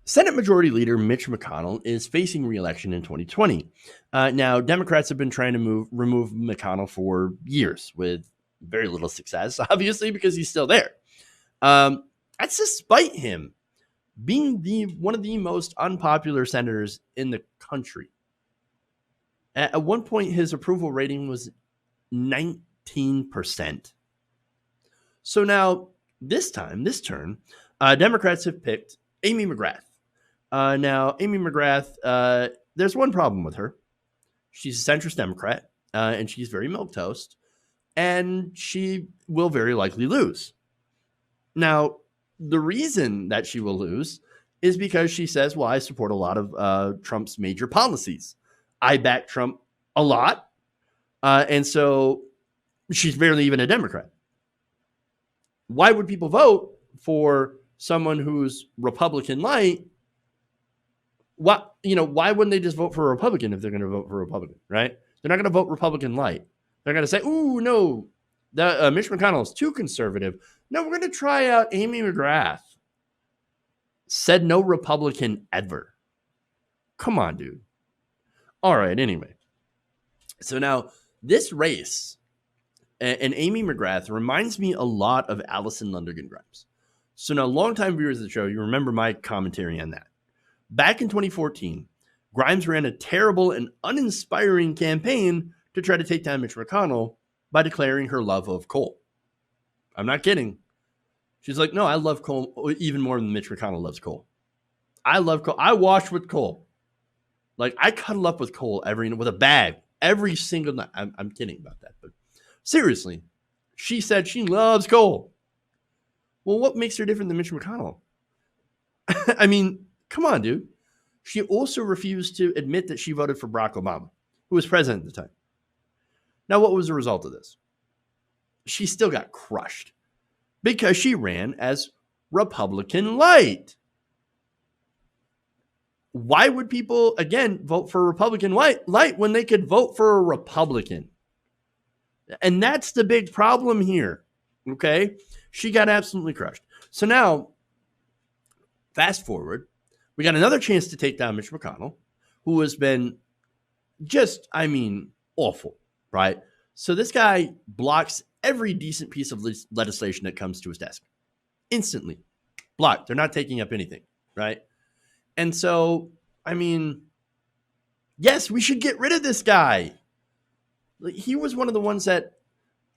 Senate Majority Leader Mitch McConnell is facing reelection in 2020. Now, Democrats have been trying to remove McConnell for years with very little success, obviously, because he's still there. That's despite him being one of the most unpopular senators in the country. At one point, his approval rating was 19%. So now, this turn, Democrats have picked Amy McGrath. Now, Amy McGrath, there's one problem with her. She's a centrist Democrat, and she's very milquetoast, and she will very likely lose. Now, the reason that she will lose is because she says, well, I support a lot of Trump's major policies. I back Trump a lot, and so she's barely even a Democrat. Why would people vote for someone who's Republican light? Why wouldn't they just vote for a Republican if they're going to vote for a Republican, right? They're not going to vote Republican light. They're going to say, ooh, no, Mitch McConnell is too conservative. No, we're going to try out Amy McGrath. Said no Republican ever. Come on, dude. All right, anyway. So now this race and Amy McGrath reminds me a lot of Allison Lundergan Grimes. So now longtime viewers of the show, you remember my commentary on that. Back in 2014, Grimes ran a terrible and uninspiring campaign to try to take down Mitch McConnell by declaring her love of coal. I'm not kidding. She's like, no, I love coal even more than Mitch McConnell loves coal. I love coal. I wash with coal. Like, I cuddle up with coal with a bag every single night. I'm kidding about that, but seriously, she said she loves coal. Well, what makes her different than Mitch McConnell? I mean, come on, dude. She also refused to admit that she voted for Barack Obama, who was president at the time. Now, what was the result of this? She still got crushed because she ran as Republican light. Why would people, again, vote for Republican light when they could vote for a Republican? And that's the big problem here, okay? She got absolutely crushed. So now, fast forward, we got another chance to take down Mitch McConnell, who has been just, awful, right? So this guy blocks every decent piece of legislation that comes to his desk. Instantly. Blocked. They're not taking up anything, right? And so, yes, we should get rid of this guy. He was one of the ones that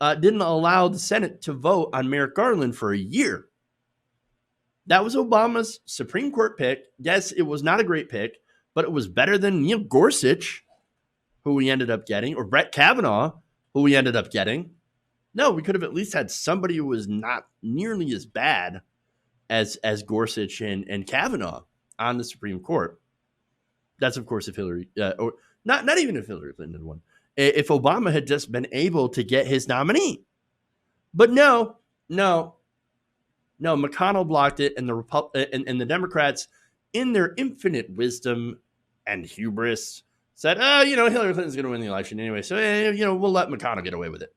didn't allow the Senate to vote on Merrick Garland for a year. That was Obama's Supreme Court pick. Yes, it was not a great pick, but it was better than Neil Gorsuch, who we ended up getting, or Brett Kavanaugh, who we ended up getting. No, we could have at least had somebody who was not nearly as bad as Gorsuch and Kavanaugh on the Supreme Court. That's, of course, if Hillary, or not even if Hillary Clinton won. If Obama had just been able to get his nominee. But no, McConnell blocked it, and the Democrats, in their infinite wisdom and hubris, said, Hillary Clinton's going to win the election anyway, so, we'll let McConnell get away with it.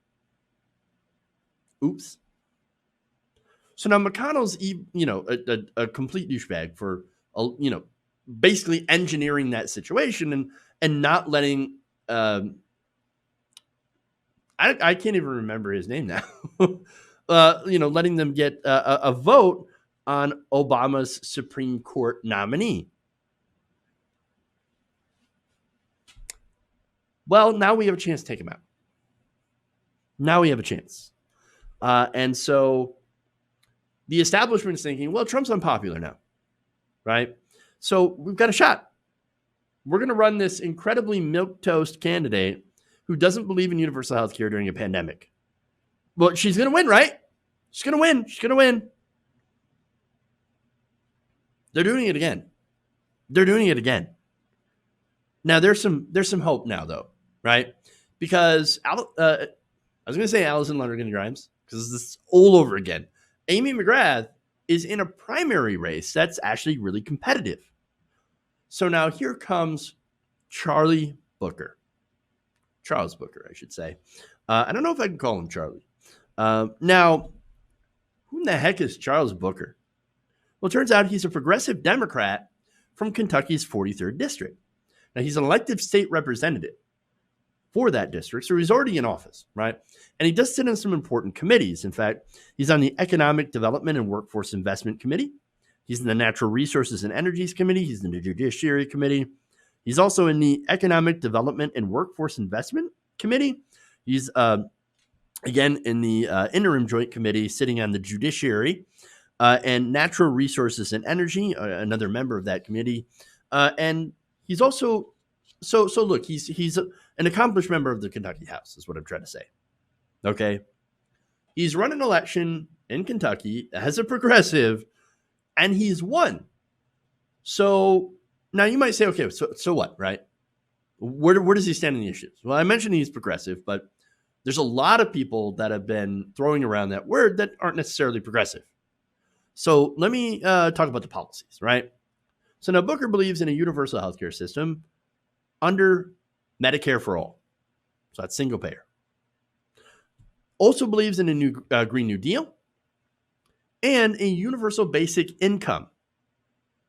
Oops. So now McConnell's, a complete douchebag for, basically engineering that situation and not letting, I can't even remember his name now. Letting them get a vote on Obama's Supreme Court nominee. Well, now we have a chance to take him out. Now we have a chance. And so the establishment's thinking, well, Trump's unpopular now, right? So we've got a shot. We're going to run this incredibly milquetoast candidate who doesn't believe in universal health care during a pandemic. Well, she's going to win, right? She's going to win. She's going to win. They're doing it again. Now, there's some hope now, though, right? Because I was going to say Allison Lundergan Grimes, because this is all over again. Amy McGrath is in a primary race that's actually really competitive. So now here comes Charles Booker, I should say. I don't know if I can call him Charlie. Now, who in the heck is Charles Booker? Well, it turns out he's a progressive Democrat from Kentucky's 43rd district. Now, he's an elected state representative for that district, so he's already in office, right? And he does sit in some important committees. In fact, he's on the Economic Development and Workforce Investment Committee. He's in the Natural Resources and Energies Committee. He's in the Judiciary Committee. He's also in the Economic Development and Workforce Investment Committee. He's, again, in the Interim Joint Committee, sitting on the Judiciary and Natural Resources and Energy, another member of that committee. And he's also, so look, he's an accomplished member of the Kentucky House, is what I'm trying to say. Okay? He's run an election in Kentucky as a progressive, and he's won. So now you might say, okay, so what, right? Where does he stand in the issues? Well, I mentioned he's progressive, but there's a lot of people that have been throwing around that word that aren't necessarily progressive. So let me talk about the policies, right? So now Booker believes in a universal healthcare system under Medicare for all. So that's single payer. Also believes in a new Green New Deal and a universal basic income.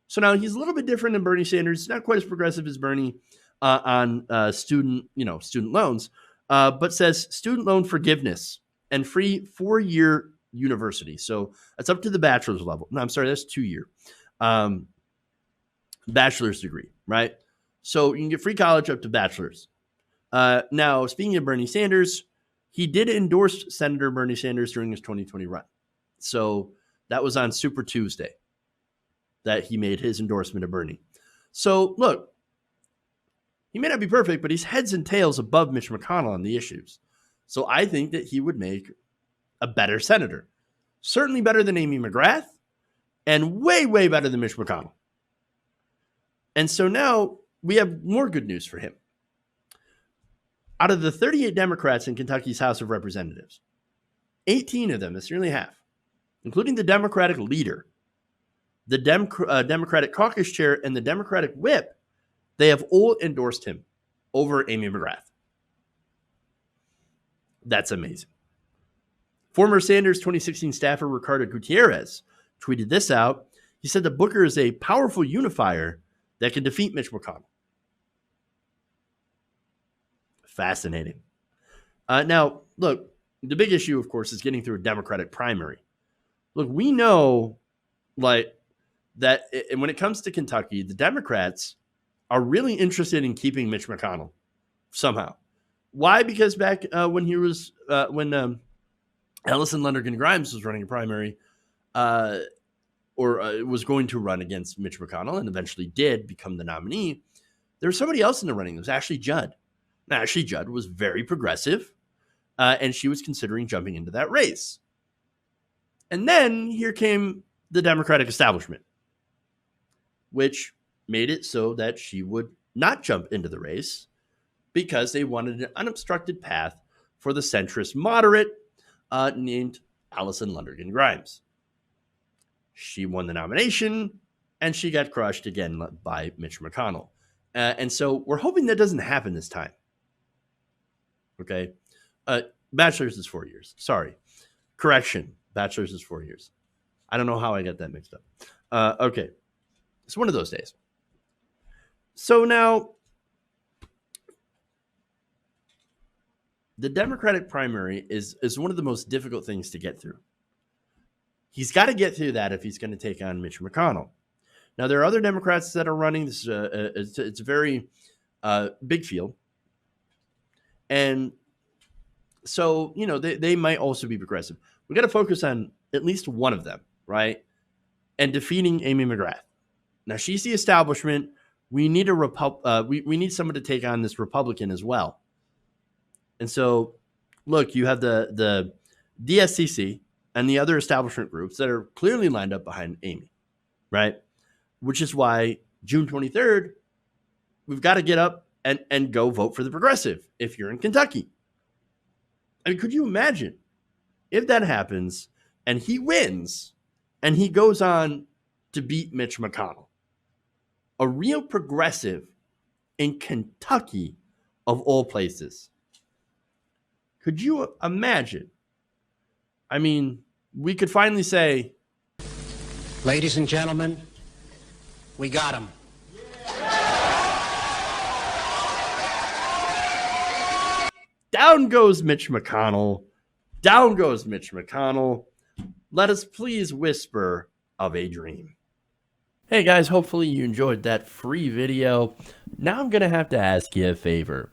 So now he's a little bit different than Bernie Sanders. He's not quite as progressive as Bernie on student loans, but says student loan forgiveness and free 4-year university. So that's up to the bachelor's level. No, I'm sorry, that's 2-year bachelor's degree, right? So you can get free college up to bachelor's. Now, speaking of Bernie Sanders, he did endorse Senator Bernie Sanders during his 2020 run. So that was on Super Tuesday that he made his endorsement of Bernie. So look, he may not be perfect, but he's heads and tails above Mitch McConnell on the issues. So I think that he would make a better senator. Certainly better than Amy McGrath and way, way better than Mitch McConnell. And so now we have more good news for him. Out of the 38 Democrats in Kentucky's House of Representatives, 18 of them, that's nearly half, including the Democratic leader, the Democratic caucus chair, and the Democratic whip, they have all endorsed him over Amy McGrath. That's amazing. Former Sanders 2016 staffer Ricardo Gutierrez tweeted this out. He said that Booker is a powerful unifier that can defeat Mitch McConnell. Fascinating. Now, look, the big issue, of course, is getting through a Democratic primary. Look, we know that when it comes to Kentucky, the Democrats are really interested in keeping Mitch McConnell somehow. Why? Because back when Allison Lundergan Grimes was running a primary, was going to run against Mitch McConnell and eventually did become the nominee, there was somebody else in the running. It was Ashley Judd. Now, Ashley Judd was very progressive, and she was considering jumping into that race. And then here came the Democratic establishment, which made it so that she would not jump into the race because they wanted an unobstructed path for the centrist moderate named Allison Lundergan Grimes. She won the nomination, and she got crushed again by Mitch McConnell. And so we're hoping that doesn't happen this time. Okay? Bachelor's is 4 years. Sorry. Correction. Bachelor's is 4 years. I don't know how I got that mixed up. Okay. It's one of those days. So now, the Democratic primary is one of the most difficult things to get through. He's got to get through that if he's going to take on Mitch McConnell. Now, there are other Democrats that are running. This it's a very big field. And so, they might also be progressive. We got to focus on at least one of them, right? And defeating Amy McGrath. Now, she's the establishment. We need we need someone to take on this Republican as well. And so, look, you have the DSCC and the other establishment groups that are clearly lined up behind Amy, right? Which is why June 23rd, we've got to get up and go vote for the progressive if you're in Kentucky. I mean, could you imagine if that happens and he wins and he goes on to beat Mitch McConnell? A real progressive in Kentucky, of all places. Could you imagine? I mean, we could finally say, ladies and gentlemen, we got him. Down goes Mitch McConnell. Down goes Mitch McConnell. Let us please whisper of a dream. Hey guys, hopefully you enjoyed that free video. Now I'm going to have to ask you a favor.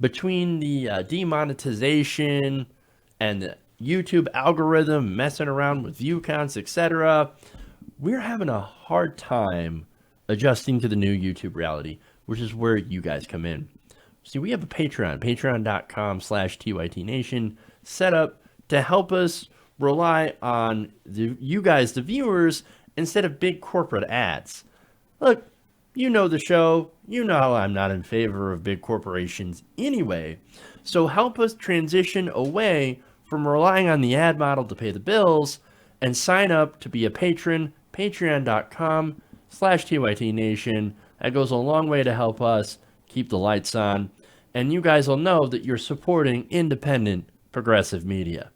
Between the demonetization and the YouTube algorithm messing around with view counts, etc., we're having a hard time adjusting to the new YouTube reality, which is where you guys come in. See, we have a Patreon, patreon.com/TYTNation, set up to help us rely on you guys, the viewers, instead of big corporate ads. Look, you know the show. You know how I'm not in favor of big corporations anyway. So help us transition away from relying on the ad model to pay the bills and sign up to be a patron, patreon.com/TYTNation. That goes a long way to help us keep the lights on. And you guys will know that you're supporting independent, progressive media.